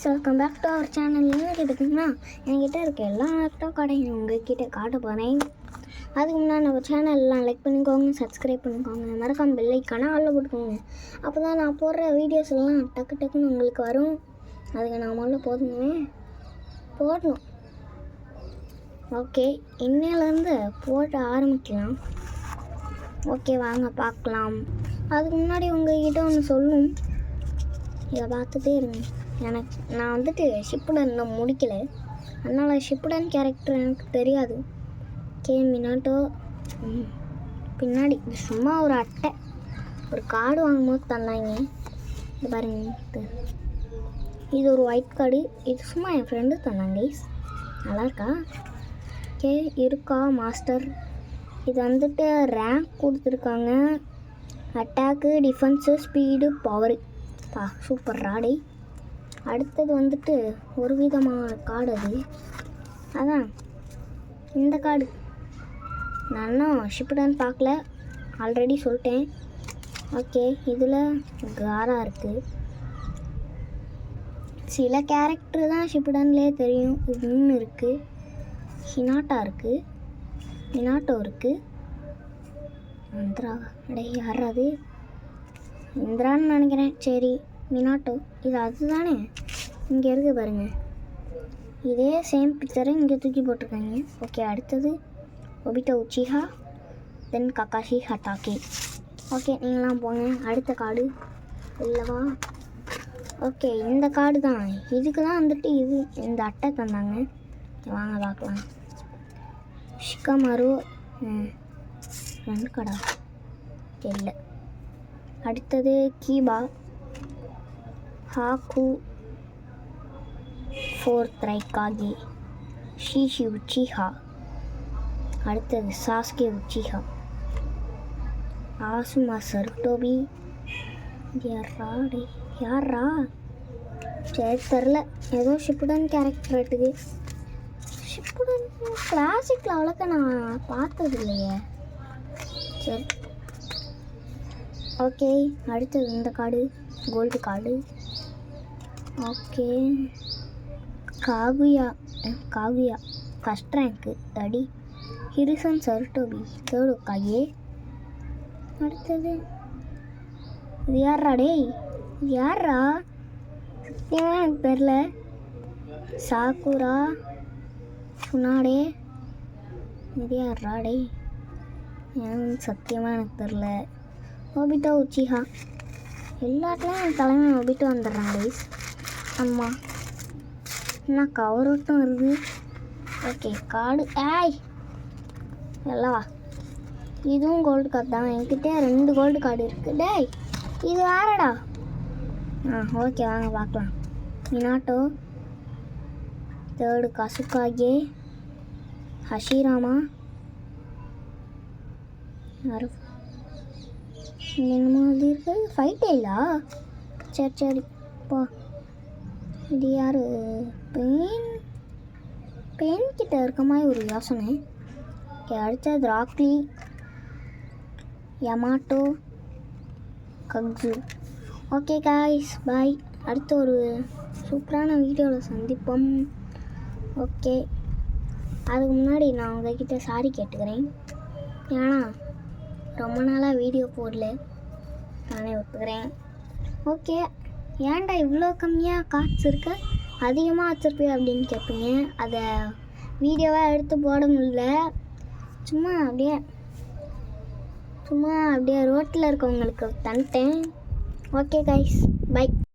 Welcome back to our channel. என்ன கேட்டுக்கிங்கன்னா என்கிட்ட இருக்க எல்லா லேப்டாப் கடையும் உங்ககிட்ட காட்ட போகிறேன். அதுக்கு முன்னாடி நம்ம சேனல்லாம் லைக் பண்ணிக்கோங்க, சப்ஸ்கிரைப் பண்ணிக்கோங்க, மறக்காம பெல் ஐக்கானை ஆளில் போட்டுக்கோங்க. அப்போ தான் நான் போடுற வீடியோஸ் எல்லாம் டக்கு டக்குன்னு உங்களுக்கு வரும். அதுக்கு நான் முதல்ல போடணும். ஓகே, இன்னையிலேருந்து போட்டு ஆரம்பிக்கலாம். ஓகே, வாங்க பார்க்கலாம். அதுக்கு முன்னாடி உங்ககிட்ட ஒன்று சொல்லணும். இதை பார்த்துட்டே இருங்க. நான் வந்துட்டு ஷிப்புடன் இன்னும் முடிக்கலை, அதனால் ஷிப்புடன் கேரக்டர் எனக்கு தெரியாது. மினாட்டோ பின்னாடி இது சும்மா ஒரு அட்டை, ஒரு கார்டு வாங்கும்போது தந்தாங்க. இது பாருங்க, இது ஒரு ஒயிட் கார்டு. இது சும்மா என் ஃப்ரெண்டு தந்தாங்க. நல்லா இருக்கா? இருக்கா மாஸ்டர். இது வந்துட்டு ரேங்க் கொடுத்துருக்காங்க. Attack, defence, speed, power. Super ராடை. அடுத்தது வந்துட்டு ஒரு விதமான கார்டு. அதான் இந்த கார்டு. நானும் ஷிப்புடன் பார்க்கல, ஆல்ரெடி சொல்லிட்டேன். ஓகே, இதில் காரா இருக்குது. சில கேரக்டர் தான் ஷிப்புடன்லேயே தெரியும். இன்னும் இருக்குது. ஹினாட்டா இருக்குது, மினாட்டோ இருக்குது. யாராவது இந்திரான்னு நினைக்கிறேன். சரி, மினாட்டோ இது அதுதானே. இங்கே இருக்குது பாருங்கள், இதே சேம் பிக்சரை இங்கே தூக்கி போட்டிருக்காங்க. ஓகே, அடுத்தது ஒபிட்டோ உச்சிஹா, தென் ககாஷி ஹட்டாக்கி. ஓகே, நீங்களாம் போங்க. அடுத்த கார்டு இல்லைவா? ஓகே, இந்த கார்டு தான். இதுக்கு தான் வந்துட்டு இந்த அட்டை தந்தாங்க. வாங்க பார்க்கலாம். ஷிகாமாரு 2 கடா இல்லை. அடுத்தது கீபா, ஹாக்கு, 4th ரைக்காகி, ஷீஷி உச்சிஹா. அடுத்தது சாஸ்கே உச்சிஹா, ஆசுமா சருட்டோபி. யாரா சரி தெரில, ஏதோ ஷிப்புடன் கேரக்டர் இருக்குது. ஷிப்புடன் கிளாசிக்கில் அவ்வளோக்கா நான் பார்த்தது இல்லையே. சரி, ஓகே. அடுத்தது இந்த card, gold card. Okay, Kaguya first ரேங்க்கு அடி. ஹிரிசன் சருட்டோபி 3rd காயே. அடுத்தது இது யாரா? டேய் யாரா? சத்தியமாக எனக்கு தெரில. சாக்குரா சுனாடே இது யாரா? டேய் எனக்கு சத்தியமாக எனக்கு தெரில. ஒபிட்டோ உச்சிஹா. எல்லாத்துலேயும் என் தலைமை ஒபிட்டோ வந்துடுறாங்க கைஸ். ஆமாம், என்ன கவரோட்டும் இருக்குது. ஓகே, கார்டு எல்லாம் இதுவும் கோல்டு கார்டு தான். என்கிட்ட 2 கோல்டு கார்டு இருக்குது. டேய் இது வேறடா. ஓகே, வாங்க பார்க்கலாம். Minato 3rd கசுகாகே, ஹஷிராமா. என்னமோ அது இருக்குது. ஃபைட்டேலா? சரி போ. இது யார்? பெயின் கிட்ட இருக்க மாதிரி ஒரு யோசனை. ஓகே, அடுத்தது ராக்லி, யமாட்டோ, கக்ஸு. ஓகே காய்ஸ், பாய். அடுத்த ஒரு சூப்பரான வீடியோவில் சந்திப்போம். ஓகே, அதுக்கு முன்னாடி நான் உங்ககிட்ட சாரி கேட்டுக்கிறேன். ஏன்னா ரொம்ப நாளாக வீடியோ போடல, நானே ஒத்துக்கிறேன். ஓகே, ஏன்டா இவ்வளோ கம்மியாக காட்ஸ் இருக்க, அதிகமாக வச்சுருப்பேன் அப்படின்னு கேட்பீங்க. அதை வீடியோவாக எடுத்து போட முடியல. சும்மா அப்படியே ரோட்டில் இருக்கவங்களுக்கு தந்துட்டேன். Okay guys, by.